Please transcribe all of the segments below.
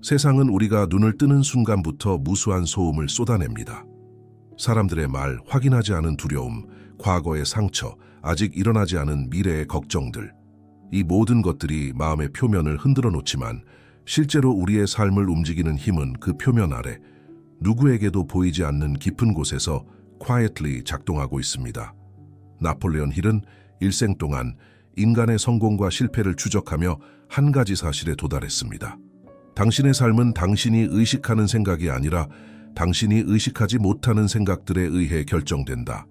세상은 우리가 눈을 뜨는 순간부터 무수한 소음을 쏟아냅니다. 사람들의 말, 확인하지 않은 두려움, 과거의 상처, 아직 일어나지 않은 미래의 걱정들. 이 모든 것들이 마음의 표면을 흔들어 놓지만 실제로 우리의 삶을 움직이는 힘은 그 표면 아래 누구에게도 보이지 않는 깊은 곳에서 quietly 작동하고 있습니다. 나폴레온 힐은 일생 동안 인간의 성공과 실패를 추적하며 한 가지 사실에 도달했습니다. 당신의 삶은 당신이 의식하는 생각이 아니라 당신이 의식하지 못하는 생각들에 의해 결정된다.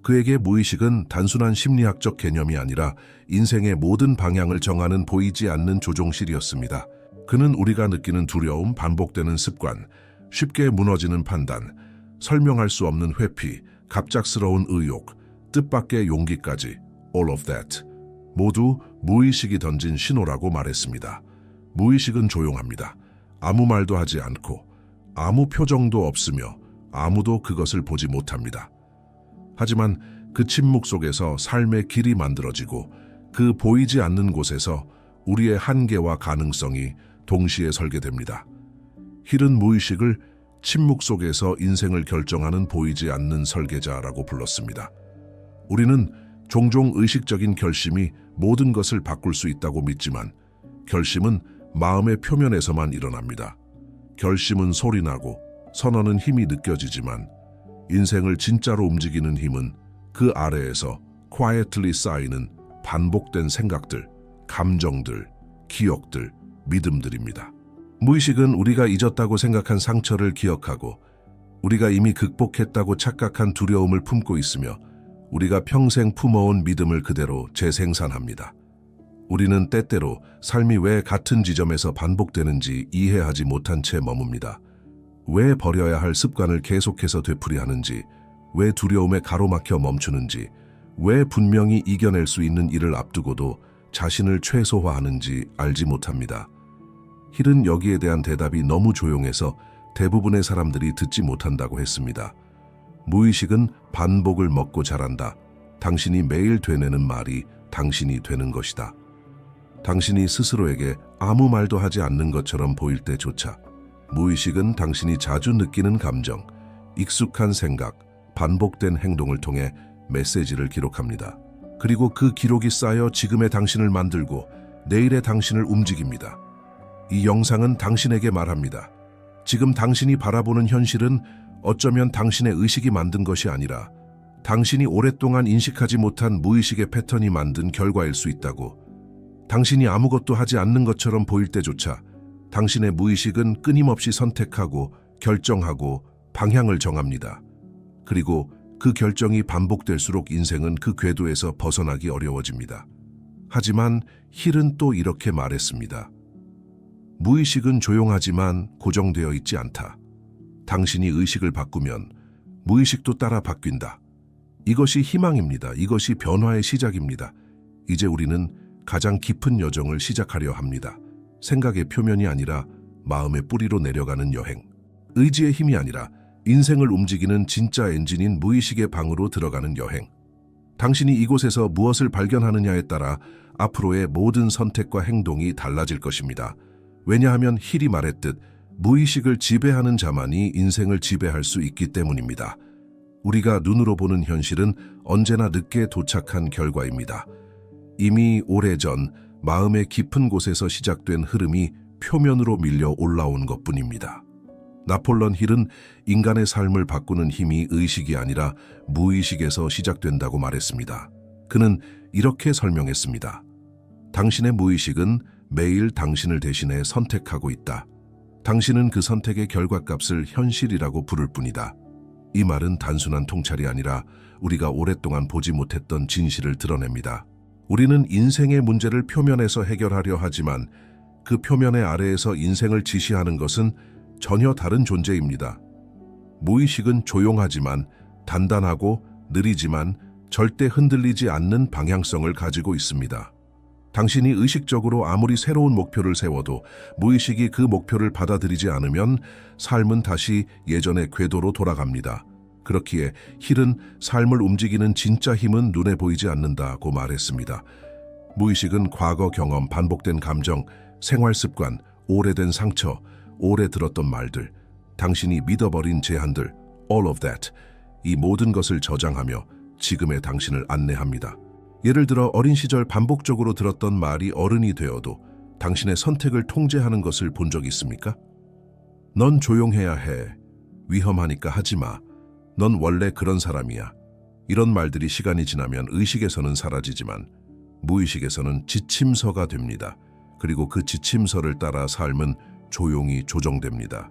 그에게 무의식은 단순한 심리학적 개념이 아니라 인생의 모든 방향을 정하는 보이지 않는 조종실이었습니다. 그는 우리가 느끼는 두려움, 반복되는 습관, 쉽게 무너지는 판단, 설명할 수 없는 회피, 갑작스러운 의욕, 뜻밖의 용기까지 all of that 모두 무의식이 던진 신호라고 말했습니다. 무의식은 조용합니다. 아무 말도 하지 않고 아무 표정도 없으며 아무도 그것을 보지 못합니다. 하지만 그 침묵 속에서 삶의 길이 만들어지고 그 보이지 않는 곳에서 우리의 한계와 가능성이 동시에 설계됩니다. 힐은 무의식을 침묵 속에서 인생을 결정하는 보이지 않는 설계자라고 불렀습니다. 우리는 종종 의식적인 결심이 모든 것을 바꿀 수 있다고 믿지만 결심은 마음의 표면에서만 일어납니다. 결심은 소리나고 선언은 힘이 느껴지지만 인생을 진짜로 움직이는 힘은 그 아래에서 quietly 쌓이는 반복된 생각들, 감정들, 기억들, 믿음들입니다. 무의식은 우리가 잊었다고 생각한 상처를 기억하고 우리가 이미 극복했다고 착각한 두려움을 품고 있으며 우리가 평생 품어온 믿음을 그대로 재생산합니다. 우리는 때때로 삶이 왜 같은 지점에서 반복되는지 이해하지 못한 채 머뭅니다. 왜 버려야 할 습관을 계속해서 되풀이하는지, 왜 두려움에 가로막혀 멈추는지, 왜 분명히 이겨낼 수 있는 일을 앞두고도 자신을 최소화하는지 알지 못합니다. 힐은 여기에 대한 대답이 너무 조용해서 대부분의 사람들이 듣지 못한다고 했습니다. 무의식은 반복을 먹고 자란다. 당신이 매일 되뇌는 말이 당신이 되는 것이다. 당신이 스스로에게 아무 말도 하지 않는 것처럼 보일 때조차 무의식은 당신이 자주 느끼는 감정, 익숙한 생각, 반복된 행동을 통해 메시지를 기록합니다. 그리고 그 기록이 쌓여 지금의 당신을 만들고 내일의 당신을 움직입니다. 이 영상은 당신에게 말합니다. 지금 당신이 바라보는 현실은 어쩌면 당신의 의식이 만든 것이 아니라 당신이 오랫동안 인식하지 못한 무의식의 패턴이 만든 결과일 수 있다고. 당신이 아무것도 하지 않는 것처럼 보일 때조차 당신의 무의식은 끊임없이 선택하고 결정하고 방향을 정합니다. 그리고 그 결정이 반복될수록 인생은 그 궤도에서 벗어나기 어려워집니다. 하지만 힐은 또 이렇게 말했습니다. 무의식은 조용하지만 고정되어 있지 않다. 당신이 의식을 바꾸면 무의식도 따라 바뀐다. 이것이 희망입니다. 이것이 변화의 시작입니다. 이제 우리는 가장 깊은 여정을 시작하려 합니다. 생각의 표면이 아니라 마음의 뿌리로 내려가는 여행. 의지의 힘이 아니라 인생을 움직이는 진짜 엔진인 무의식의 방으로 들어가는 여행. 당신이 이곳에서 무엇을 발견하느냐에 따라 앞으로의 모든 선택과 행동이 달라질 것입니다. 왜냐하면 힐이 말했듯 무의식을 지배하는 자만이 인생을 지배할 수 있기 때문입니다. 우리가 눈으로 보는 현실은 언제나 늦게 도착한 결과입니다. 이미 오래전 마음의 깊은 곳에서 시작된 흐름이 표면으로 밀려 올라온 것뿐입니다. 나폴레온 힐은 인간의 삶을 바꾸는 힘이 의식이 아니라 무의식에서 시작된다고 말했습니다. 그는 이렇게 설명했습니다. 당신의 무의식은 매일 당신을 대신해 선택하고 있다. 당신은 그 선택의 결과값을 현실이라고 부를 뿐이다. 이 말은 단순한 통찰이 아니라 우리가 오랫동안 보지 못했던 진실을 드러냅니다. 우리는 인생의 문제를 표면에서 해결하려 하지만 그 표면의 아래에서 인생을 지시하는 것은 전혀 다른 존재입니다. 무의식은 조용하지만 단단하고 느리지만 절대 흔들리지 않는 방향성을 가지고 있습니다. 당신이 의식적으로 아무리 새로운 목표를 세워도 무의식이 그 목표를 받아들이지 않으면 삶은 다시 예전의 궤도로 돌아갑니다. 그렇기에 힐은 삶을 움직이는 진짜 힘은 눈에 보이지 않는다고 말했습니다. 무의식은 과거 경험, 반복된 감정, 생활 습관, 오래된 상처, 오래 들었던 말들, 당신이 믿어버린 제안들, all of that, 이 모든 것을 저장하며 지금의 당신을 안내합니다. 예를 들어 어린 시절 반복적으로 들었던 말이 어른이 되어도 당신의 선택을 통제하는 것을 본 적 있습니까? 넌 조용해야 해. 위험하니까 하지 마. 넌 원래 그런 사람이야. 이런 말들이 시간이 지나면 의식에서는 사라지지만 무의식에서는 지침서가 됩니다. 그리고 그 지침서를 따라 삶은 조용히 조정됩니다.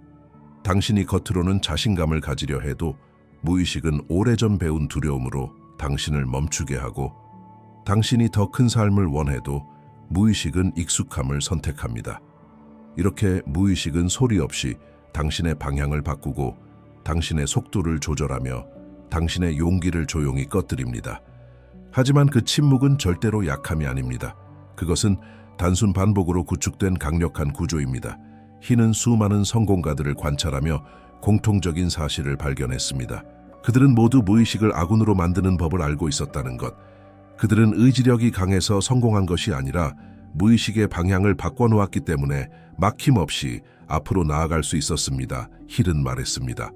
당신이 겉으로는 자신감을 가지려 해도 무의식은 오래전 배운 두려움으로 당신을 멈추게 하고, 당신이 더 큰 삶을 원해도 무의식은 익숙함을 선택합니다. 이렇게 무의식은 소리 없이 당신의 방향을 바꾸고 당신의 속도를 조절하며 당신의 용기를 조용히 꺼뜨립니다. 하지만 그 침묵은 절대로 약함이 아닙니다. 그것은 단순 반복으로 구축된 강력한 구조입니다. 흰은 수많은 성공가들을 관찰하며 공통적인 사실을 발견했습니다. 그들은 모두 무의식을 아군으로 만드는 법을 알고 있었다는 것. 그들은 의지력이 강해서 성공한 것이 아니라 무의식의 방향을 바꿔놓았기 때문에 막힘없이 앞으로 나아갈 수 있었습니다. 힐은 말했습니다.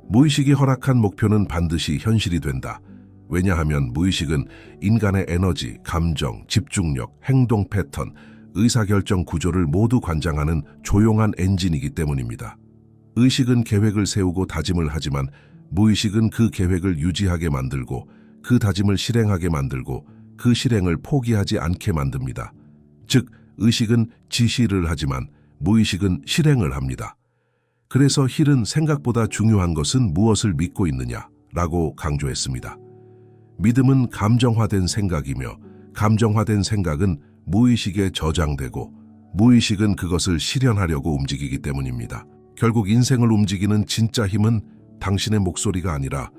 무의식이 허락한 목표는 반드시 현실이 된다. 왜냐하면 무의식은 인간의 에너지, 감정, 집중력, 행동 패턴, 의사결정 구조를 모두 관장하는 조용한 엔진이기 때문입니다. 의식은 계획을 세우고 다짐을 하지만 무의식은 그 계획을 유지하게 만들고 그 다짐을 실행하게 만들고 그 실행을 포기하지 않게 만듭니다. 즉, 의식은 지시를 하지만 무의식은 실행을 합니다. 그래서 힐은 생각보다 중요한 것은 무엇을 믿고 있느냐라고 강조했습니다. 믿음은 감정화된 생각이며 감정화된 생각은 무의식에 저장되고 무의식은 그것을 실현하려고 움직이기 때문입니다. 결국 인생을 움직이는 진짜 힘은 당신의 목소리가 아니라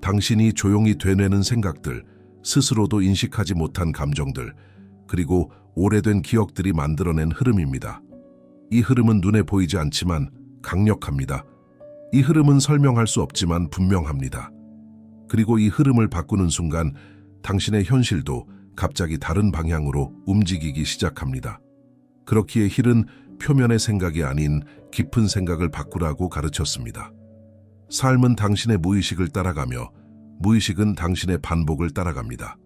당신이 조용히 되뇌는 생각들, 스스로도 인식하지 못한 감정들, 그리고 오래된 기억들이 만들어낸 흐름입니다. 이 흐름은 눈에 보이지 않지만 강력합니다. 이 흐름은 설명할 수 없지만 분명합니다. 그리고 이 흐름을 바꾸는 순간 당신의 현실도 갑자기 다른 방향으로 움직이기 시작합니다. 그렇기에 힐은 표면의 생각이 아닌 깊은 생각을 바꾸라고 가르쳤습니다. 삶은 당신의 무의식을 따라가며 무의식은 당신의 반복을 따라갑니다.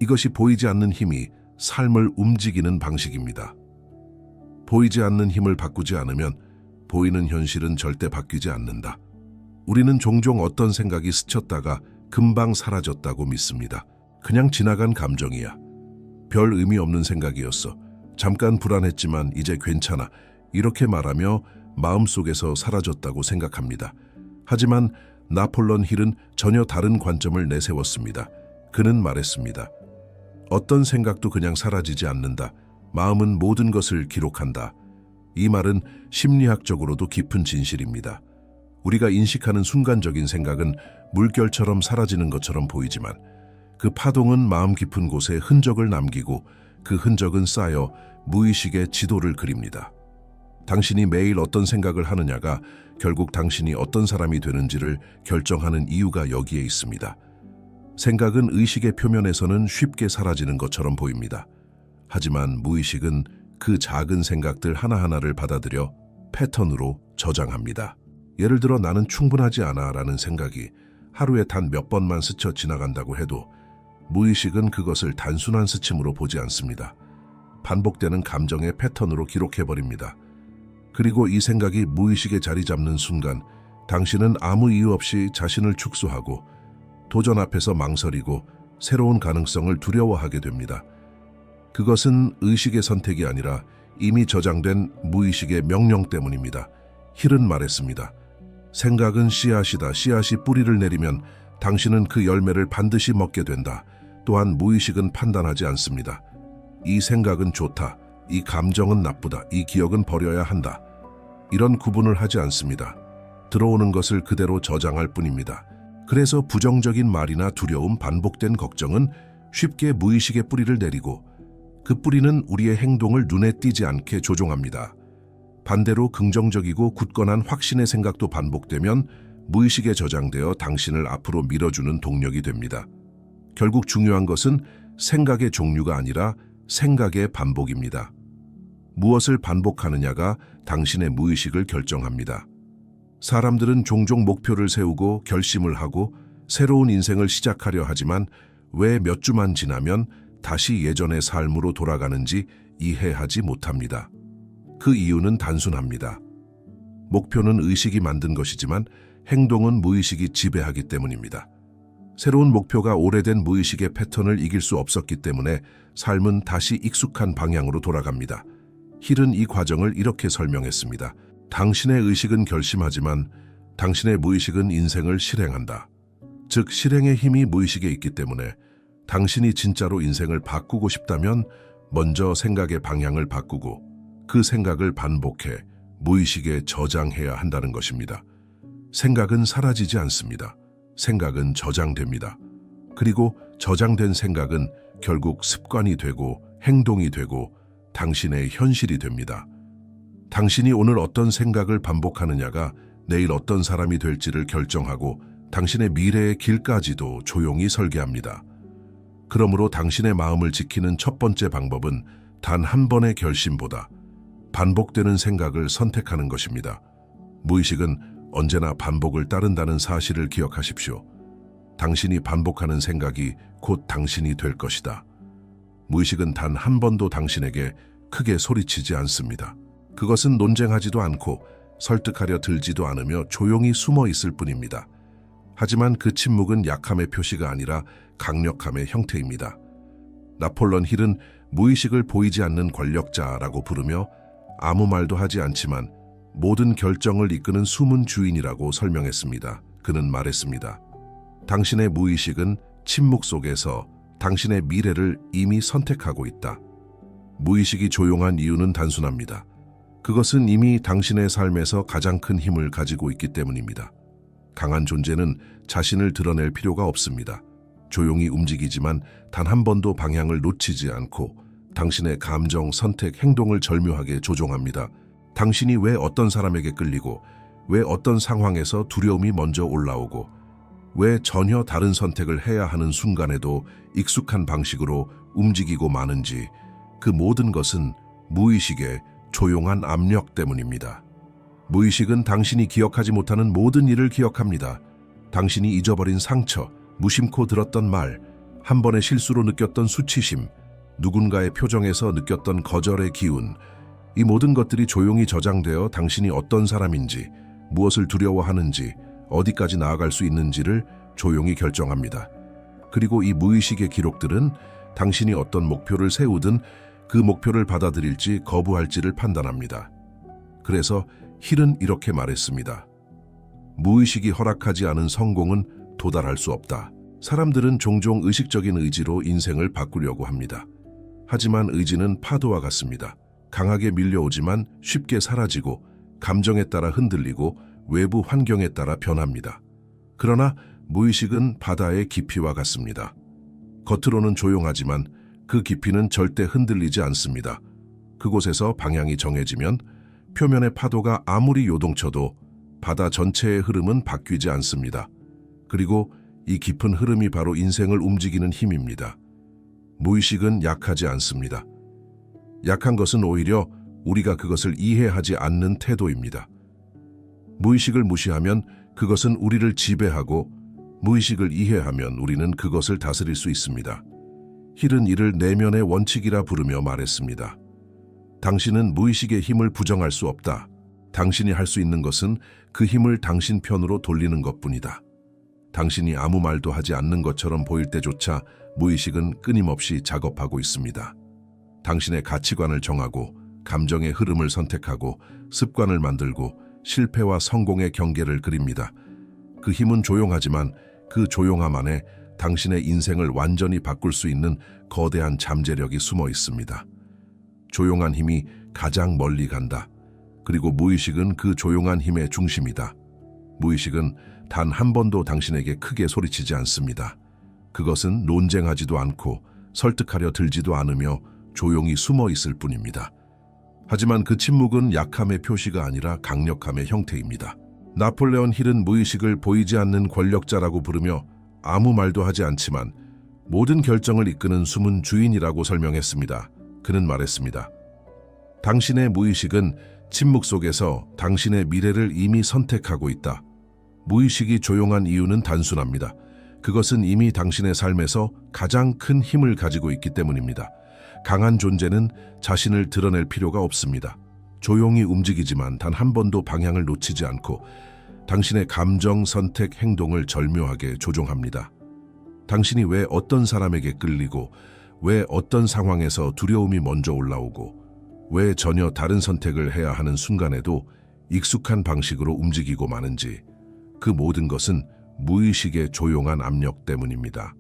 이것이 보이지 않는 힘이 삶을 움직이는 방식입니다. 보이지 않는 힘을 바꾸지 않으면 보이는 현실은 절대 바뀌지 않는다. 우리는 종종 어떤 생각이 스쳤다가 금방 사라졌다고 믿습니다. 그냥 지나간 감정이야. 별 의미 없는 생각이었어. 잠깐 불안했지만 이제 괜찮아. 이렇게 말하며 마음속에서 사라졌다고 생각합니다. 하지만 나폴론 힐은 전혀 다른 관점을 내세웠습니다. 그는 말했습니다. 어떤 생각도 그냥 사라지지 않는다. 마음은 모든 것을 기록한다. 이 말은 심리학적으로도 깊은 진실입니다. 우리가 인식하는 순간적인 생각은 물결처럼 사라지는 것처럼 보이지만 그 파동은 마음 깊은 곳에 흔적을 남기고 그 흔적은 쌓여 무의식의 지도를 그립니다. 당신이 매일 어떤 생각을 하느냐가 결국 당신이 어떤 사람이 되는지를 결정하는 이유가 여기에 있습니다. 생각은 의식의 표면에서는 쉽게 사라지는 것처럼 보입니다. 하지만 무의식은 그 작은 생각들 하나하나를 받아들여 패턴으로 저장합니다. 예를 들어 나는 충분하지 않아 라는 생각이 하루에 단 몇 번만 스쳐 지나간다고 해도 무의식은 그것을 단순한 스침으로 보지 않습니다. 반복되는 감정의 패턴으로 기록해버립니다. 그리고 이 생각이 무의식에 자리 잡는 순간 당신은 아무 이유 없이 자신을 축소하고 도전 앞에서 망설이고 새로운 가능성을 두려워하게 됩니다. 그것은 의식의 선택이 아니라 이미 저장된 무의식의 명령 때문입니다. 힐은 말했습니다. 생각은 씨앗이다. 씨앗이 뿌리를 내리면 당신은 그 열매를 반드시 먹게 된다. 또한 무의식은 판단하지 않습니다. 이 생각은 좋다. 이 감정은 나쁘다. 이 기억은 버려야 한다. 이런 구분을 하지 않습니다. 들어오는 것을 그대로 저장할 뿐입니다. 그래서 부정적인 말이나 두려움, 반복된 걱정은 쉽게 무의식의 뿌리를 내리고 그 뿌리는 우리의 행동을 눈에 띄지 않게 조종합니다. 반대로 긍정적이고 굳건한 확신의 생각도 반복되면 무의식에 저장되어 당신을 앞으로 밀어주는 동력이 됩니다. 결국 중요한 것은 생각의 종류가 아니라 생각의 반복입니다. 무엇을 반복하느냐가 당신의 무의식을 결정합니다. 사람들은 종종 목표를 세우고 결심을 하고 새로운 인생을 시작하려 하지만 왜 몇 주만 지나면 다시 예전의 삶으로 돌아가는지 이해하지 못합니다. 그 이유는 단순합니다. 목표는 의식이 만든 것이지만 행동은 무의식이 지배하기 때문입니다. 새로운 목표가 오래된 무의식의 패턴을 이길 수 없었기 때문에 삶은 다시 익숙한 방향으로 돌아갑니다. 힐은 이 과정을 이렇게 설명했습니다. 당신의 의식은 결심하지만 당신의 무의식은 인생을 실행한다. 즉, 실행의 힘이 무의식에 있기 때문에 당신이 진짜로 인생을 바꾸고 싶다면 먼저 생각의 방향을 바꾸고 그 생각을 반복해 무의식에 저장해야 한다는 것입니다. 생각은 사라지지 않습니다. 생각은 저장됩니다. 그리고 저장된 생각은 결국 습관이 되고 행동이 되고 당신의 현실이 됩니다. 당신이 오늘 어떤 생각을 반복하느냐가 내일 어떤 사람이 될지를 결정하고 당신의 미래의 길까지도 조용히 설계합니다. 그러므로 당신의 마음을 지키는 첫 번째 방법은 단 한 번의 결심보다 반복되는 생각을 선택하는 것입니다. 무의식은 언제나 반복을 따른다는 사실을 기억하십시오. 당신이 반복하는 생각이 곧 당신이 될 것이다. 무의식은 단 한 번도 당신에게 크게 소리치지 않습니다. 그것은 논쟁하지도 않고 설득하려 들지도 않으며 조용히 숨어 있을 뿐입니다. 하지만 그 침묵은 약함의 표시가 아니라 강력함의 형태입니다. 나폴레옹 힐은 무의식을 보이지 않는 권력자라고 부르며 아무 말도 하지 않지만 모든 결정을 이끄는 숨은 주인이라고 설명했습니다. 그는 말했습니다. 당신의 무의식은 침묵 속에서 당신의 미래를 이미 선택하고 있다. 무의식이 조용한 이유는 단순합니다. 그것은 이미 당신의 삶에서 가장 큰 힘을 가지고 있기 때문입니다. 강한 존재는 자신을 드러낼 필요가 없습니다. 조용히 움직이지만 단 한 번도 방향을 놓치지 않고 당신의 감정, 선택, 행동을 절묘하게 조종합니다. 당신이 왜 어떤 사람에게 끌리고 왜 어떤 상황에서 두려움이 먼저 올라오고 왜 전혀 다른 선택을 해야 하는 순간에도 익숙한 방식으로 움직이고 마는지 그 모든 것은 무의식의 조용한 압력 때문입니다. 무의식은 당신이 기억하지 못하는 모든 일을 기억합니다. 당신이 잊어버린 상처, 무심코 들었던 말, 한 번의 실수로 느꼈던 수치심, 누군가의 표정에서 느꼈던 거절의 기운, 이 모든 것들이 조용히 저장되어 당신이 어떤 사람인지, 무엇을 두려워하는지, 어디까지 나아갈 수 있는지를 조용히 결정합니다. 그리고 이 무의식의 기록들은 당신이 어떤 목표를 세우든 그 목표를 받아들일지 거부할지를 판단합니다. 그래서 힐은 이렇게 말했습니다. 무의식이 허락하지 않은 성공은 도달할 수 없다. 사람들은 종종 의식적인 의지로 인생을 바꾸려고 합니다. 하지만 의지는 파도와 같습니다. 강하게 밀려오지만 쉽게 사라지고 감정에 따라 흔들리고 외부 환경에 따라 변합니다. 그러나 무의식은 바다의 깊이와 같습니다. 겉으로는 조용하지만 그 깊이는 절대 흔들리지 않습니다. 그곳에서 방향이 정해지면 표면의 파도가 아무리 요동쳐도 바다 전체의 흐름은 바뀌지 않습니다. 그리고 이 깊은 흐름이 바로 인생을 움직이는 힘입니다. 무의식은 약하지 않습니다. 약한 것은 오히려 우리가 그것을 이해하지 않는 태도입니다. 무의식을 무시하면 그것은 우리를 지배하고 무의식을 이해하면 우리는 그것을 다스릴 수 있습니다. 힐은 이를 내면의 원칙이라 부르며 말했습니다. 당신은 무의식의 힘을 부정할 수 없다. 당신이 할 수 있는 것은 그 힘을 당신 편으로 돌리는 것뿐이다. 당신이 아무 말도 하지 않는 것처럼 보일 때조차 무의식은 끊임없이 작업하고 있습니다. 당신의 가치관을 정하고 감정의 흐름을 선택하고 습관을 만들고 실패와 성공의 경계를 그립니다. 그 힘은 조용하지만 그 조용함 안에 당신의 인생을 완전히 바꿀 수 있는 거대한 잠재력이 숨어 있습니다. 조용한 힘이 가장 멀리 간다. 그리고 무의식은 그 조용한 힘의 중심이다. 무의식은 단 한 번도 당신에게 크게 소리치지 않습니다. 그것은 논쟁하지도 않고 설득하려 들지도 않으며 조용히 숨어 있을 뿐입니다. 하지만 그 침묵은 약함의 표시가 아니라 강력함의 형태입니다. 나폴레옹 힐은 무의식을 보이지 않는 권력자라고 부르며 아무 말도 하지 않지만 모든 결정을 이끄는 숨은 주인이라고 설명했습니다. 그는 말했습니다. 당신의 무의식은 침묵 속에서 당신의 미래를 이미 선택하고 있다. 무의식이 조용한 이유는 단순합니다. 그것은 이미 당신의 삶에서 가장 큰 힘을 가지고 있기 때문입니다. 강한 존재는 자신을 드러낼 필요가 없습니다. 조용히 움직이지만 단 한 번도 방향을 놓치지 않고 당신의 감정, 선택, 행동을 절묘하게 조종합니다. 당신이 왜 어떤 사람에게 끌리고, 왜 어떤 상황에서 두려움이 먼저 올라오고, 왜 전혀 다른 선택을 해야 하는 순간에도 익숙한 방식으로 움직이고 마는지, 그 모든 것은 무의식의 조용한 압력 때문입니다.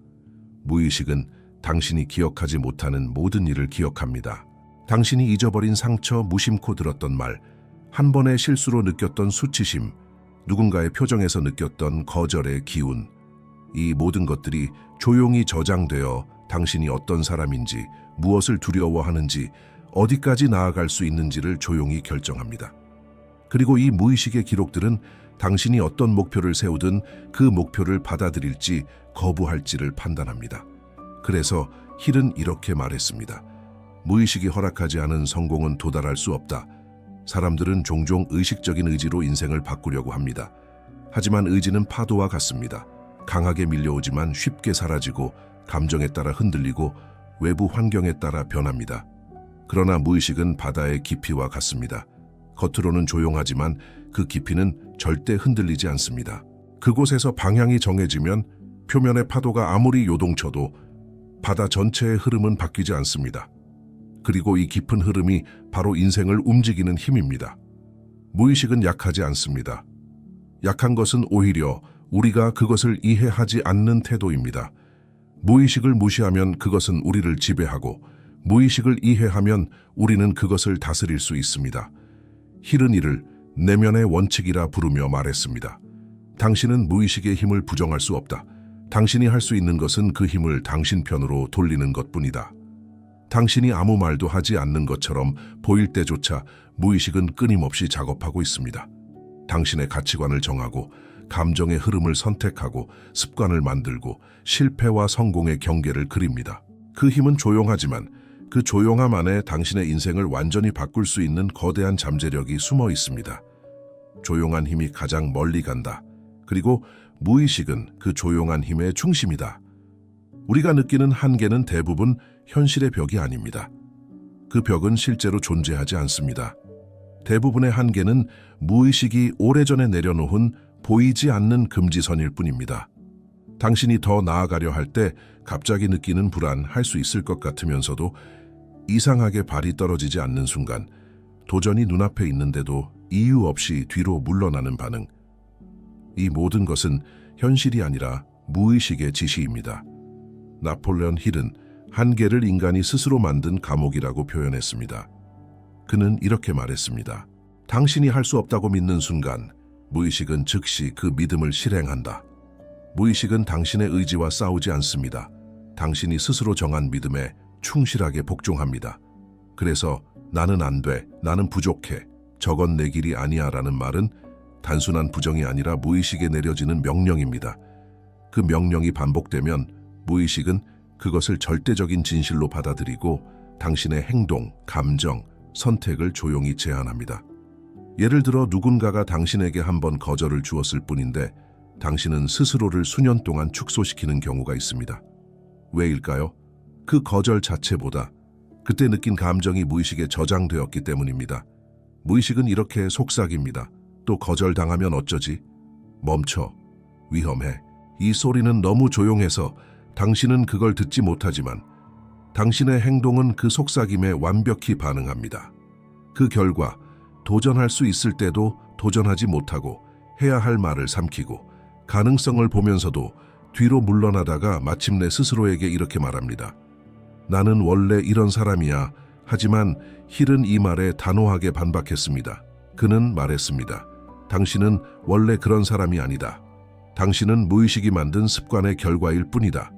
무의식은 당신이 기억하지 못하는 모든 일을 기억합니다. 당신이 잊어버린 상처, 무심코 들었던 말, 한 번의 실수로 느꼈던 수치심, 누군가의 표정에서 느꼈던 거절의 기운, 이 모든 것들이 조용히 저장되어 당신이 어떤 사람인지, 무엇을 두려워하는지, 어디까지 나아갈 수 있는지를 조용히 결정합니다. 그리고 이 무의식의 기록들은 당신이 어떤 목표를 세우든 그 목표를 받아들일지 거부할지를 판단합니다. 그래서 힐은 이렇게 말했습니다. 무의식이 허락하지 않은 성공은 도달할 수 없다. 사람들은 종종 의식적인 의지로 인생을 바꾸려고 합니다. 하지만 의지는 파도와 같습니다. 강하게 밀려오지만 쉽게 사라지고 감정에 따라 흔들리고 외부 환경에 따라 변합니다. 그러나 무의식은 바다의 깊이와 같습니다. 겉으로는 조용하지만 그 깊이는 절대 흔들리지 않습니다. 그곳에서 방향이 정해지면 표면의 파도가 아무리 요동쳐도 바다 전체의 흐름은 바뀌지 않습니다. 그리고 이 깊은 흐름이 바로 인생을 움직이는 힘입니다. 무의식은 약하지 않습니다. 약한 것은 오히려 우리가 그것을 이해하지 않는 태도입니다. 무의식을 무시하면 그것은 우리를 지배하고, 무의식을 이해하면 우리는 그것을 다스릴 수 있습니다. 힐은 이를 내면의 원칙이라 부르며 말했습니다. 당신은 무의식의 힘을 부정할 수 없다. 당신이 할 수 있는 것은 그 힘을 당신 편으로 돌리는 것뿐이다. 당신이 아무 말도 하지 않는 것처럼 보일 때조차 무의식은 끊임없이 작업하고 있습니다. 당신의 가치관을 정하고, 감정의 흐름을 선택하고, 습관을 만들고, 실패와 성공의 경계를 그립니다. 그 힘은 조용하지만 그 조용함 안에 당신의 인생을 완전히 바꿀 수 있는 거대한 잠재력이 숨어 있습니다. 조용한 힘이 가장 멀리 간다. 그리고 무의식은 그 조용한 힘의 중심이다. 우리가 느끼는 한계는 대부분 현실의 벽이 아닙니다. 그 벽은 실제로 존재하지 않습니다. 대부분의 한계는 무의식이 오래전에 내려놓은 보이지 않는 금지선일 뿐입니다. 당신이 더 나아가려 할 때 갑자기 느끼는 불안, 할 수 있을 것 같으면서도 이상하게 발이 떨어지지 않는 순간, 도전이 눈앞에 있는데도 이유 없이 뒤로 물러나는 반응. 이 모든 것은 현실이 아니라 무의식의 지시입니다. 나폴레온 힐은 한계를 인간이 스스로 만든 감옥이라고 표현했습니다. 그는 이렇게 말했습니다. 당신이 할 수 없다고 믿는 순간 무의식은 즉시 그 믿음을 실행한다. 무의식은 당신의 의지와 싸우지 않습니다. 당신이 스스로 정한 믿음에 충실하게 복종합니다. 그래서 나는 안 돼, 나는 부족해, 저건 내 길이 아니야 라는 말은 단순한 부정이 아니라 무의식에 내려지는 명령입니다. 그 명령이 반복되면 무의식은 그것을 절대적인 진실로 받아들이고 당신의 행동, 감정, 선택을 조용히 제한합니다. 예를 들어 누군가가 당신에게 한번 거절을 주었을 뿐인데 당신은 스스로를 수년 동안 축소시키는 경우가 있습니다. 왜일까요? 그 거절 자체보다 그때 느낀 감정이 무의식에 저장되었기 때문입니다. 무의식은 이렇게 속삭입니다. 또 거절당하면 어쩌지? 멈춰. 위험해. 이 소리는 너무 조용해서 당신은 그걸 듣지 못하지만 당신의 행동은 그 속삭임에 완벽히 반응합니다. 그 결과 도전할 수 있을 때도 도전하지 못하고 해야 할 말을 삼키고 가능성을 보면서도 뒤로 물러나다가 마침내 스스로에게 이렇게 말합니다. 나는 원래 이런 사람이야. 하지만 힐은 이 말에 단호하게 반박했습니다. 그는 말했습니다. 당신은 원래 그런 사람이 아니다. 당신은 무의식이 만든 습관의 결과일 뿐이다.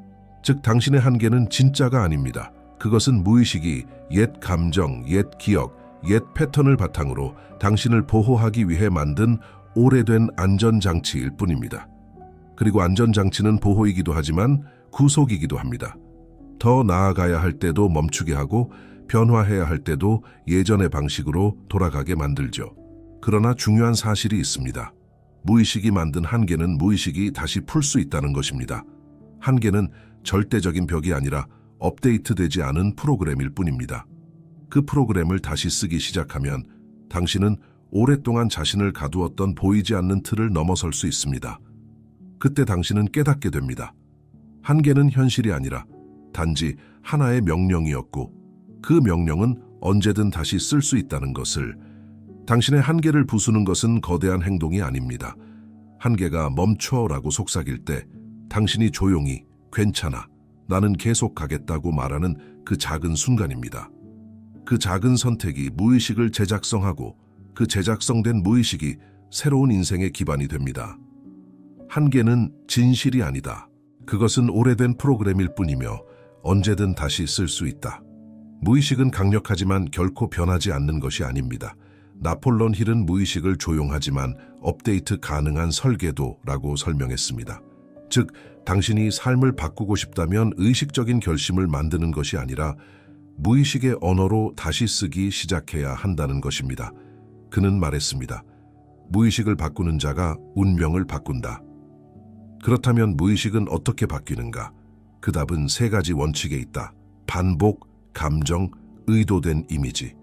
즉 당신의 한계는 진짜가 아닙니다. 그것은 무의식이 옛 감정, 옛 기억, 옛 패턴을 바탕으로 당신을 보호하기 위해 만든 오래된 안전장치일 뿐입니다. 그리고 안전장치는 보호이기도 하지만 구속이기도 합니다. 더 나아가야 할 때도 멈추게 하고 변화해야 할 때도 예전의 방식으로 돌아가게 만들죠. 그러나 중요한 사실이 있습니다. 무의식이 만든 한계는 무의식이 다시 풀 수 있다는 것입니다. 한계는 절대적인 벽이 아니라 업데이트되지 않은 프로그램일 뿐입니다. 그 프로그램을 다시 쓰기 시작하면 당신은 오랫동안 자신을 가두었던 보이지 않는 틀을 넘어설 수 있습니다. 그때 당신은 깨닫게 됩니다. 한계는 현실이 아니라 단지 하나의 명령이었고 그 명령은 언제든 다시 쓸 수 있다는 것을. 당신의 한계를 부수는 것은 거대한 행동이 아닙니다. 한계가 멈춰라고 속삭일 때 당신이 조용히 괜찮아, 나는 계속 가겠다고 말하는 그 작은 순간입니다. 그 작은 선택이 무의식을 제작성하고 그 제작성된 무의식이 새로운 인생의 기반이 됩니다. 한계는 진실이 아니다. 그것은 오래된 프로그램일 뿐이며 언제든 다시 쓸 수 있다. 무의식은 강력하지만 결코 변하지 않는 것이 아닙니다. 나폴론 힐은 무의식을 조용하지만 업데이트 가능한 설계도라고 설명했습니다. 즉, 당신이 삶을 바꾸고 싶다면 의식적인 결심을 만드는 것이 아니라 무의식의 언어로 다시 쓰기 시작해야 한다는 것입니다. 그는 말했습니다. 무의식을 바꾸는 자가 운명을 바꾼다. 그렇다면 무의식은 어떻게 바뀌는가? 그 답은 3가지 원칙에 있다. 반복, 감정, 의도된 이미지.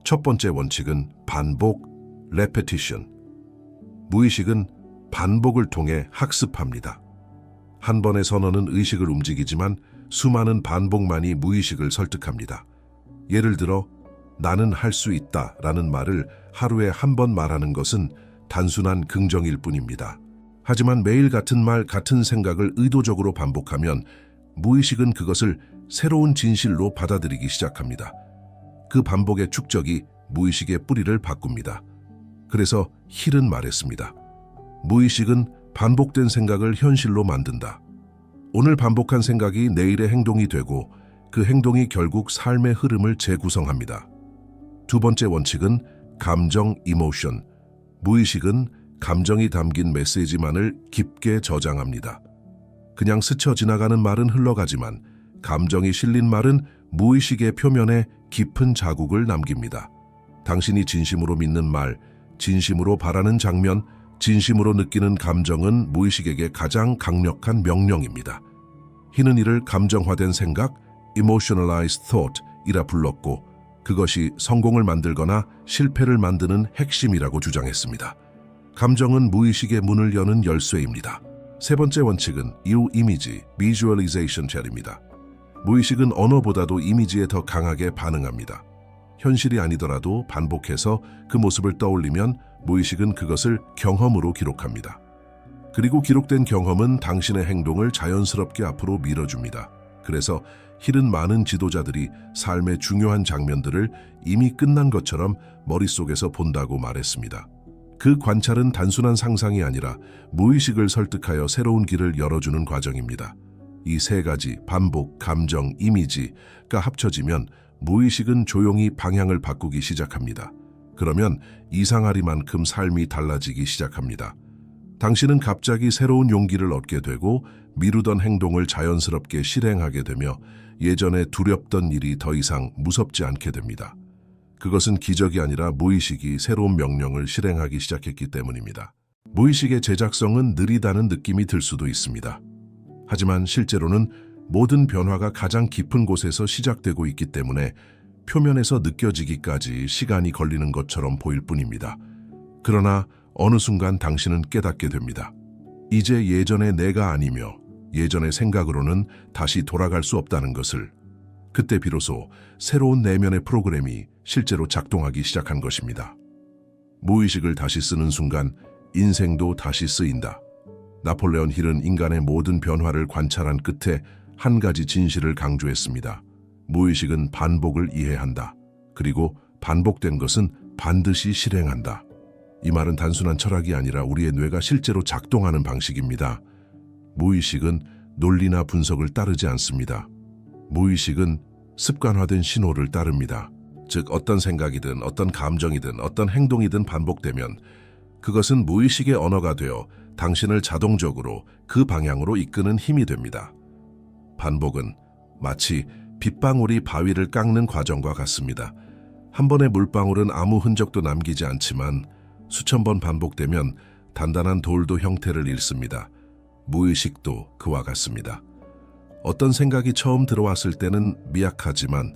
첫 번째 원칙은 반복, repetition. 무의식은 반복을 통해 학습합니다. 한 번의 선언은 의식을 움직이지만 수많은 반복만이 무의식을 설득합니다. 예를 들어, 나는 할 수 있다 라는 말을 하루에 한 번 말하는 것은 단순한 긍정일 뿐입니다. 하지만 매일 같은 말, 같은 생각을 의도적으로 반복하면 무의식은 그것을 새로운 진실로 받아들이기 시작합니다. 그 반복의 축적이 무의식의 뿌리를 바꿉니다. 그래서 힐은 말했습니다. 무의식은 반복된 생각을 현실로 만든다. 오늘 반복한 생각이 내일의 행동이 되고 그 행동이 결국 삶의 흐름을 재구성합니다. 두 번째 원칙은 감정, emotion. 무의식은 감정이 담긴 메시지만을 깊게 저장합니다. 그냥 스쳐 지나가는 말은 흘러가지만 감정이 실린 말은 무의식의 표면에 깊은 자국을 남깁니다. 당신이 진심으로 믿는 말, 진심으로 바라는 장면, 진심으로 느끼는 감정은 무의식에게 가장 강력한 명령입니다. 힐은 이를 감정화된 생각, emotionalized thought 이라 불렀고 그것이 성공을 만들거나 실패를 만드는 핵심이라고 주장했습니다. 감정은 무의식의 문을 여는 열쇠입니다. 세 번째 원칙은 이후 이미지, visualization 젤입니다. 무의식은 언어보다도 이미지에 더 강하게 반응합니다. 현실이 아니더라도 반복해서 그 모습을 떠올리면 무의식은 그것을 경험으로 기록합니다. 그리고 기록된 경험은 당신의 행동을 자연스럽게 앞으로 밀어줍니다. 그래서 힐은 많은 지도자들이 삶의 중요한 장면들을 이미 끝난 것처럼 머릿속에서 본다고 말했습니다. 그 관찰은 단순한 상상이 아니라 무의식을 설득하여 새로운 길을 열어주는 과정입니다. 이 3가지 반복, 감정, 이미지가 합쳐지면 무의식은 조용히 방향을 바꾸기 시작합니다. 그러면 이상하리만큼 삶이 달라지기 시작합니다. 당신은 갑자기 새로운 용기를 얻게 되고 미루던 행동을 자연스럽게 실행하게 되며 예전에 두렵던 일이 더 이상 무섭지 않게 됩니다. 그것은 기적이 아니라 무의식이 새로운 명령을 실행하기 시작했기 때문입니다. 무의식의 제작성은 느리다는 느낌이 들 수도 있습니다. 하지만 실제로는 모든 변화가 가장 깊은 곳에서 시작되고 있기 때문에 표면에서 느껴지기까지 시간이 걸리는 것처럼 보일 뿐입니다. 그러나 어느 순간 당신은 깨닫게 됩니다. 이제 예전의 내가 아니며 예전의 생각으로는 다시 돌아갈 수 없다는 것을. 그때 비로소 새로운 내면의 프로그램이 실제로 작동하기 시작한 것입니다. 무의식을 다시 쓰는 순간 인생도 다시 쓰인다. 나폴레온 힐은 인간의 모든 변화를 관찰한 끝에 한 가지 진실을 강조했습니다. 무의식은 반복을 이해한다. 그리고 반복된 것은 반드시 실행한다. 이 말은 단순한 철학이 아니라 우리의 뇌가 실제로 작동하는 방식입니다. 무의식은 논리나 분석을 따르지 않습니다. 무의식은 습관화된 신호를 따릅니다. 즉, 어떤 생각이든 어떤 감정이든 어떤 행동이든 반복되면 그것은 무의식의 언어가 되어 당신을 자동적으로 그 방향으로 이끄는 힘이 됩니다. 반복은 마치 빗방울이 바위를 깎는 과정과 같습니다. 한 번의 물방울은 아무 흔적도 남기지 않지만 수천 번 반복되면 단단한 돌도 형태를 잃습니다. 무의식도 그와 같습니다. 어떤 생각이 처음 들어왔을 때는 미약하지만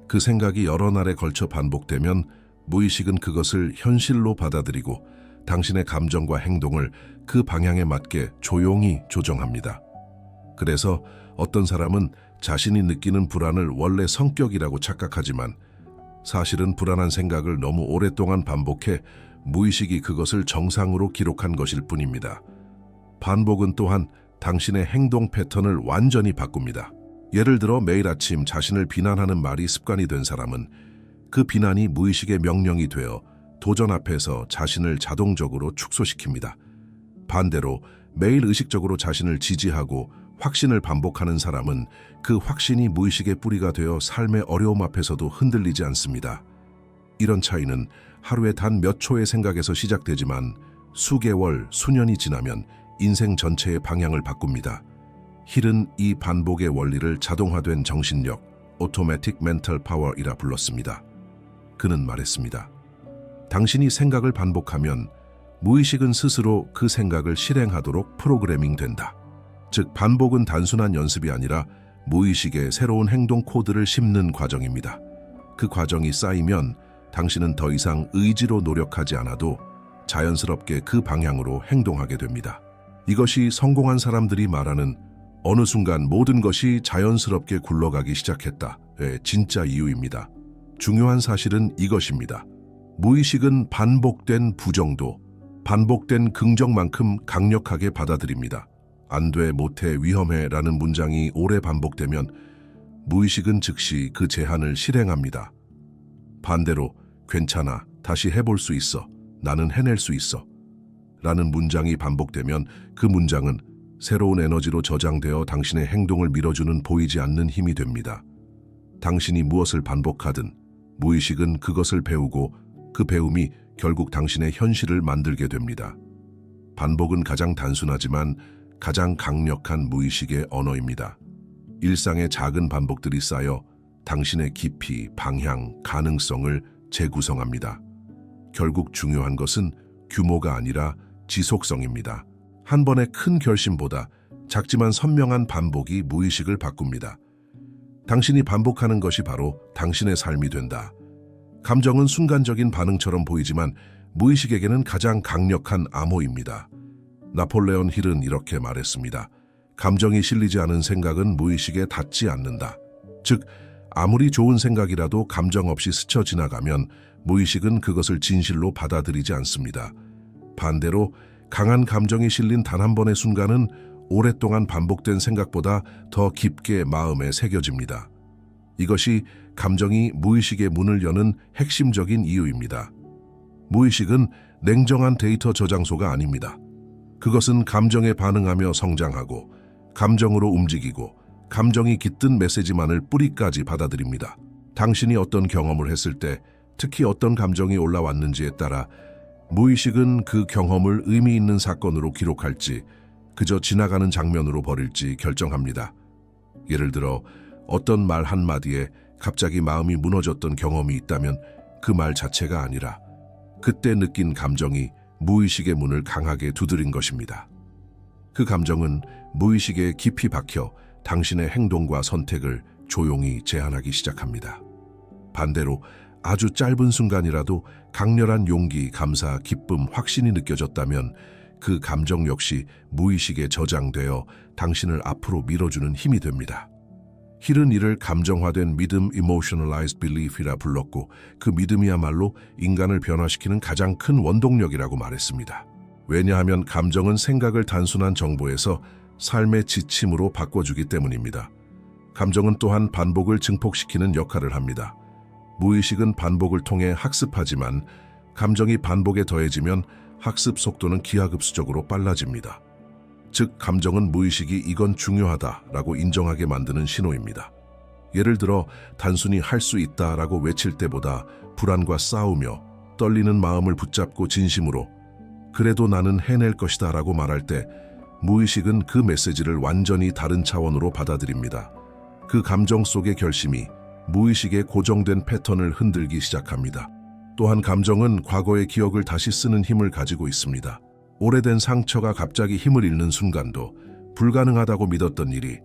그 생각이 여러 날에 걸쳐 반복되면 무의식은 그것을 현실로 받아들이고 당신의 감정과 행동을 그 방향에 맞게 조용히 조정합니다. 그래서 어떤 사람은 자신이 느끼는 불안을 원래 성격이라고 착각하지만 사실은 불안한 생각을 너무 오랫동안 반복해 무의식이 그것을 정상으로 기록한 것일 뿐입니다. 반복은 또한 당신의 행동 패턴을 완전히 바꿉니다. 예를 들어 매일 아침 자신을 비난하는 말이 습관이 된 사람은 그 비난이 무의식의 명령이 되어 도전 앞에서 자신을 자동적으로 축소시킵니다. 반대로 매일 의식적으로 자신을 지지하고 확신을 반복하는 사람은 그 확신이 무의식의 뿌리가 되어 삶의 어려움 앞에서도 흔들리지 않습니다. 이런 차이는 하루에 단 몇 초의 생각에서 시작되지만 수개월, 수년이 지나면 인생 전체의 방향을 바꿉니다. 힐은 이 반복의 원리를 자동화된 정신력, Automatic Mental Power이라 불렀습니다. 그는 말했습니다. 당신이 생각을 반복하면 무의식은 스스로 그 생각을 실행하도록 프로그래밍 된다. 즉, 반복은 단순한 연습이 아니라 무의식의 새로운 행동 코드를 심는 과정입니다. 그 과정이 쌓이면 당신은 더 이상 의지로 노력하지 않아도 자연스럽게 그 방향으로 행동하게 됩니다. 이것이 성공한 사람들이 말하는 어느 순간 모든 것이 자연스럽게 굴러가기 시작했다의 진짜 이유입니다. 중요한 사실은 이것입니다. 무의식은 반복된 부정도, 반복된 긍정만큼 강력하게 받아들입니다. 안 돼, 못해, 위험해 라는 문장이 오래 반복되면 무의식은 즉시 그 제한을 실행합니다. 반대로 괜찮아, 다시 해볼 수 있어, 나는 해낼 수 있어 라는 문장이 반복되면 그 문장은 새로운 에너지로 저장되어 당신의 행동을 밀어주는 보이지 않는 힘이 됩니다. 당신이 무엇을 반복하든 무의식은 그것을 배우고 그 배움이 결국 당신의 현실을 만들게 됩니다. 반복은 가장 단순하지만 가장 강력한 무의식의 언어입니다. 일상의 작은 반복들이 쌓여 당신의 깊이, 방향, 가능성을 재구성합니다. 결국 중요한 것은 규모가 아니라 지속성입니다. 한 번의 큰 결심보다 작지만 선명한 반복이 무의식을 바꿉니다. 당신이 반복하는 것이 바로 당신의 삶이 된다. 감정은 순간적인 반응처럼 보이지만 무의식에게는 가장 강력한 암호입니다. 나폴레온 힐은 이렇게 말했습니다. 감정이 실리지 않은 생각은 무의식에 닿지 않는다. 즉, 아무리 좋은 생각이라도 감정 없이 스쳐 지나가면 무의식은 그것을 진실로 받아들이지 않습니다. 반대로 강한 감정이 실린 단 한 번의 순간은 오랫동안 반복된 생각보다 더 깊게 마음에 새겨집니다. 이것이 감정이 무의식의 문을 여는 핵심적인 이유입니다. 무의식은 냉정한 데이터 저장소가 아닙니다. 그것은 감정에 반응하며 성장하고 감정으로 움직이고 감정이 깃든 메시지만을 뿌리까지 받아들입니다. 당신이 어떤 경험을 했을 때 특히 어떤 감정이 올라왔는지에 따라 무의식은 그 경험을 의미 있는 사건으로 기록할지 그저 지나가는 장면으로 버릴지 결정합니다. 예를 들어 어떤 말 한마디에 갑자기 마음이 무너졌던 경험이 있다면 그 말 자체가 아니라 그때 느낀 감정이 무의식의 문을 강하게 두드린 것입니다. 그 감정은 무의식에 깊이 박혀 당신의 행동과 선택을 조용히 제한하기 시작합니다. 반대로 아주 짧은 순간이라도 강렬한 용기, 감사, 기쁨, 확신이 느껴졌다면 그 감정 역시 무의식에 저장되어 당신을 앞으로 밀어주는 힘이 됩니다. 힐은 이를 감정화된 믿음, emotionalized belief이라 불렀고 그 믿음이야말로 인간을 변화시키는 가장 큰 원동력이라고 말했습니다. 왜냐하면 감정은 생각을 단순한 정보에서 삶의 지침으로 바꿔주기 때문입니다. 감정은 또한 반복을 증폭시키는 역할을 합니다. 무의식은 반복을 통해 학습하지만 감정이 반복에 더해지면 학습 속도는 기하급수적으로 빨라집니다. 즉, 감정은 무의식이 이건 중요하다라고 인정하게 만드는 신호입니다. 예를 들어 단순히 할 수 있다라고 외칠 때보다 불안과 싸우며 떨리는 마음을 붙잡고 진심으로 그래도 나는 해낼 것이다 라고 말할 때 무의식은 그 메시지를 완전히 다른 차원으로 받아들입니다. 그 감정 속의 결심이 무의식의 고정된 패턴을 흔들기 시작합니다. 또한 감정은 과거의 기억을 다시 쓰는 힘을 가지고 있습니다. 오래된 상처가 갑자기 힘을 잃는 순간도, 불가능하다고 믿었던 일이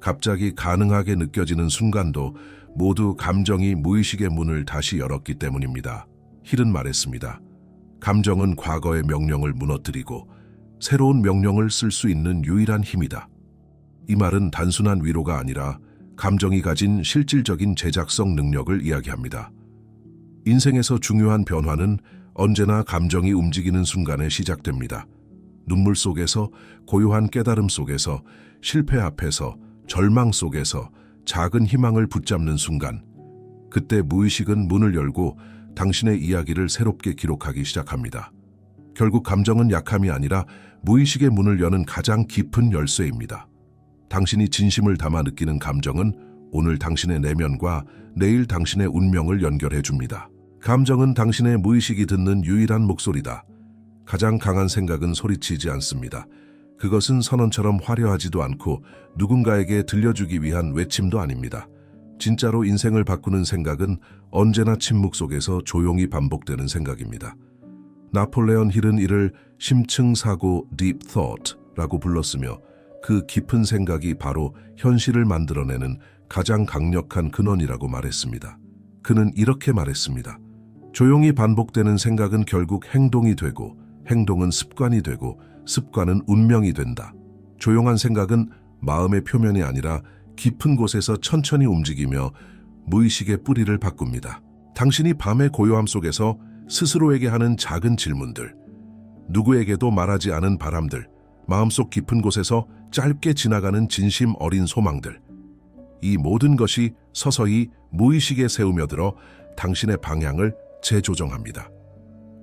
갑자기 가능하게 느껴지는 순간도 모두 감정이 무의식의 문을 다시 열었기 때문입니다. 힐은 말했습니다. 감정은 과거의 명령을 무너뜨리고 새로운 명령을 쓸 수 있는 유일한 힘이다. 이 말은 단순한 위로가 아니라 감정이 가진 실질적인 제작성 능력을 이야기합니다. 인생에서 중요한 변화는 언제나 감정이 움직이는 순간에 시작됩니다. 눈물 속에서, 고요한 깨달음 속에서, 실패 앞에서, 절망 속에서 작은 희망을 붙잡는 순간, 그때 무의식은 문을 열고 당신의 이야기를 새롭게 기록하기 시작합니다. 결국 감정은 약함이 아니라 무의식의 문을 여는 가장 깊은 열쇠입니다. 당신이 진심을 담아 느끼는 감정은 오늘 당신의 내면과 내일 당신의 운명을 연결해 줍니다. 감정은 당신의 무의식이 듣는 유일한 목소리다. 가장 강한 생각은 소리치지 않습니다. 그것은 선언처럼 화려하지도 않고 누군가에게 들려주기 위한 외침도 아닙니다. 진짜로 인생을 바꾸는 생각은 언제나 침묵 속에서 조용히 반복되는 생각입니다. 나폴레온 힐은 이를 심층 사고 (deep thought)라고 불렀으며 그 깊은 생각이 바로 현실을 만들어내는 가장 강력한 근원이라고 말했습니다. 그는 이렇게 말했습니다. 조용히 반복되는 생각은 결국 행동이 되고, 행동은 습관이 되고, 습관은 운명이 된다. 조용한 생각은 마음의 표면이 아니라 깊은 곳에서 천천히 움직이며 무의식의 뿌리를 바꿉니다. 당신이 밤의 고요함 속에서 스스로에게 하는 작은 질문들, 누구에게도 말하지 않은 바람들, 마음속 깊은 곳에서 짧게 지나가는 진심 어린 소망들, 이 모든 것이 서서히 무의식에 새우며들어 당신의 방향을 재조정합니다.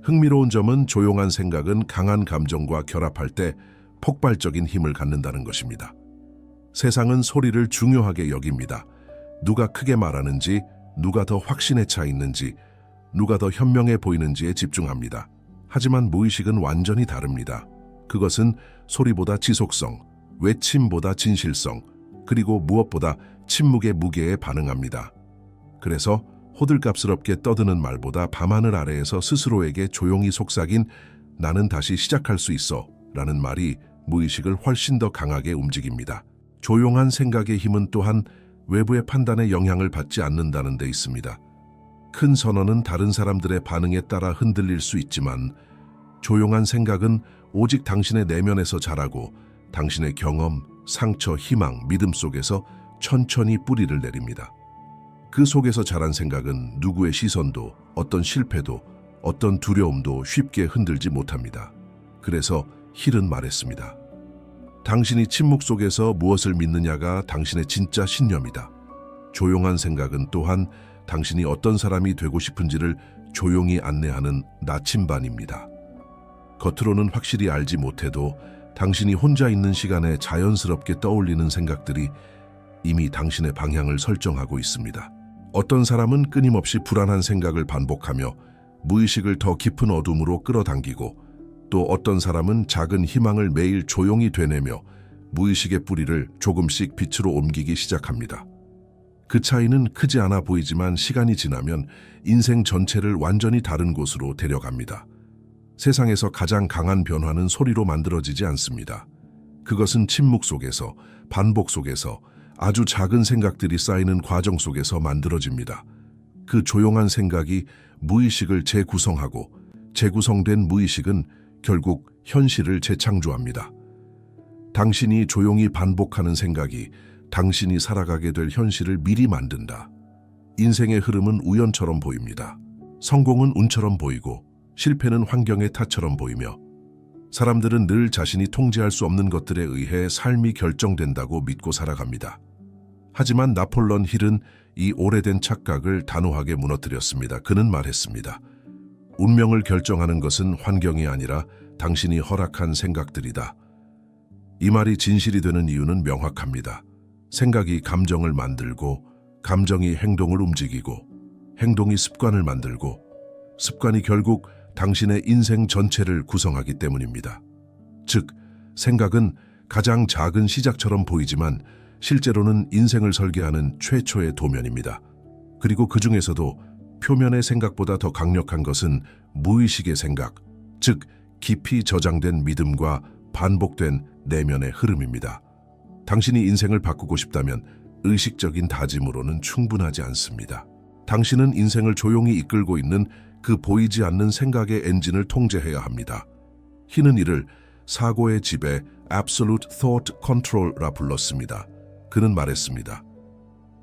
흥미로운 점은 조용한 생각은 강한 감정과 결합할 때 폭발적인 힘을 갖는다는 것입니다. 세상은 소리를 중요하게 여깁니다. 누가 크게 말하는지, 누가 더 확신에 차 있는지, 누가 더 현명해 보이는지에 집중합니다. 하지만 무의식은 완전히 다릅니다. 그것은 소리보다 지속성, 외침보다 진실성, 그리고 무엇보다 침묵의 무게에 반응합니다. 그래서 호들갑스럽게 떠드는 말보다 밤하늘 아래에서 스스로에게 조용히 속삭인 나는 다시 시작할 수 있어 라는 말이 무의식을 훨씬 더 강하게 움직입니다. 조용한 생각의 힘은 또한 외부의 판단에 영향을 받지 않는다는 데 있습니다. 큰 선언은 다른 사람들의 반응에 따라 흔들릴 수 있지만 조용한 생각은 오직 당신의 내면에서 자라고 당신의 경험, 상처, 희망, 믿음 속에서 천천히 뿌리를 내립니다. 그 속에서 자란 생각은 누구의 시선도, 어떤 실패도, 어떤 두려움도 쉽게 흔들지 못합니다. 그래서 힐은 말했습니다. 당신이 침묵 속에서 무엇을 믿느냐가 당신의 진짜 신념이다. 조용한 생각은 또한 당신이 어떤 사람이 되고 싶은지를 조용히 안내하는 나침반입니다. 겉으로는 확실히 알지 못해도 당신이 혼자 있는 시간에 자연스럽게 떠올리는 생각들이 이미 당신의 방향을 설정하고 있습니다. 어떤 사람은 끊임없이 불안한 생각을 반복하며 무의식을 더 깊은 어둠으로 끌어당기고, 또 어떤 사람은 작은 희망을 매일 조용히 되뇌며 무의식의 뿌리를 조금씩 빛으로 옮기기 시작합니다. 그 차이는 크지 않아 보이지만 시간이 지나면 인생 전체를 완전히 다른 곳으로 데려갑니다. 세상에서 가장 강한 변화는 소리로 만들어지지 않습니다. 그것은 침묵 속에서, 반복 속에서, 아주 작은 생각들이 쌓이는 과정 속에서 만들어집니다. 그 조용한 생각이 무의식을 재구성하고, 재구성된 무의식은 결국 현실을 재창조합니다. 당신이 조용히 반복하는 생각이 당신이 살아가게 될 현실을 미리 만든다. 인생의 흐름은 우연처럼 보입니다. 성공은 운처럼 보이고, 실패는 환경의 탓처럼 보이며, 사람들은 늘 자신이 통제할 수 없는 것들에 의해 삶이 결정된다고 믿고 살아갑니다. 하지만 나폴레온 힐은 이 오래된 착각을 단호하게 무너뜨렸습니다. 그는 말했습니다. 운명을 결정하는 것은 환경이 아니라 당신이 허락한 생각들이다. 이 말이 진실이 되는 이유는 명확합니다. 생각이 감정을 만들고, 감정이 행동을 움직이고, 행동이 습관을 만들고, 습관이 결국 당신의 인생 전체를 구성하기 때문입니다. 즉, 생각은 가장 작은 시작처럼 보이지만 실제로는 인생을 설계하는 최초의 도면입니다. 그리고 그 중에서도 표면의 생각보다 더 강력한 것은 무의식의 생각, 즉 깊이 저장된 믿음과 반복된 내면의 흐름입니다. 당신이 인생을 바꾸고 싶다면 의식적인 다짐으로는 충분하지 않습니다. 당신은 인생을 조용히 이끌고 있는 그 보이지 않는 생각의 엔진을 통제해야 합니다. 희는 이를 사고의 지배 Absolute Thought Control라 불렀습니다. 그는 말했습니다.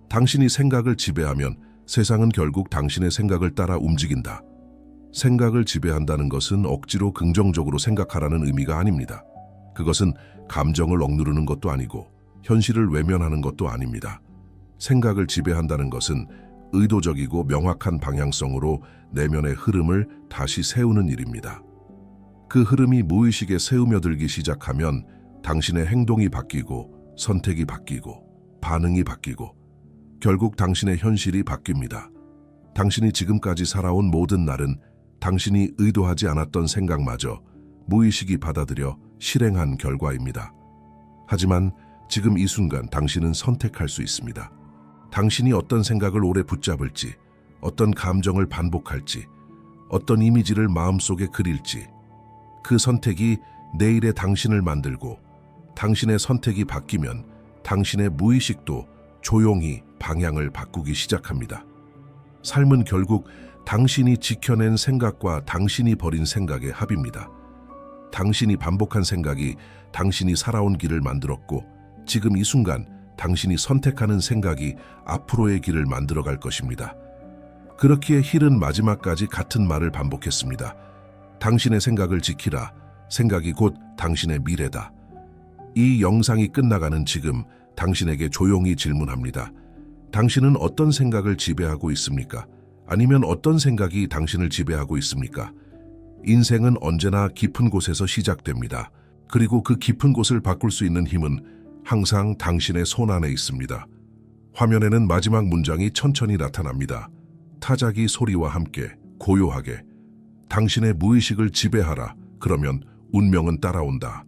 당신이 생각을 지배하면 세상은 결국 당신의 생각을 따라 움직인다. 생각을 지배한다는 것은 억지로 긍정적으로 생각하라는 의미가 아닙니다. 그것은 감정을 억누르는 것도 아니고 현실을 외면하는 것도 아닙니다. 생각을 지배한다는 것은 의도적이고 명확한 방향성으로 내면의 흐름을 다시 세우는 일입니다. 그 흐름이 무의식에 스며들기 시작하면 당신의 행동이 바뀌고 선택이 바뀌고 반응이 바뀌고 결국 당신의 현실이 바뀝니다. 당신이 지금까지 살아온 모든 날은 당신이 의도하지 않았던 생각마저 무의식이 받아들여 실행한 결과입니다. 하지만 지금 이 순간 당신은 선택할 수 있습니다. 당신이 어떤 생각을 오래 붙잡을지, 어떤 감정을 반복할지, 어떤 이미지를 마음속에 그릴지, 그 선택이 내일의 당신을 만들고 당신의 선택이 바뀌면 당신의 무의식도 조용히 방향을 바꾸기 시작합니다. 삶은 결국 당신이 지켜낸 생각과 당신이 버린 생각의 합입니다. 당신이 반복한 생각이 당신이 살아온 길을 만들었고 지금 이 순간 당신이 선택하는 생각이 앞으로의 길을 만들어갈 것입니다. 그렇기에 힐은 마지막까지 같은 말을 반복했습니다. 당신의 생각을 지키라. 생각이 곧 당신의 미래다. 이 영상이 끝나가는 지금 당신에게 조용히 질문합니다. 당신은 어떤 생각을 지배하고 있습니까? 아니면 어떤 생각이 당신을 지배하고 있습니까? 인생은 언제나 깊은 곳에서 시작됩니다. 그리고 그 깊은 곳을 바꿀 수 있는 힘은 항상 당신의 손 안에 있습니다. 화면에는 마지막 문장이 천천히 나타납니다. 타자기 소리와 함께 고요하게 당신의 무의식을 지배하라. 그러면 운명은 따라온다.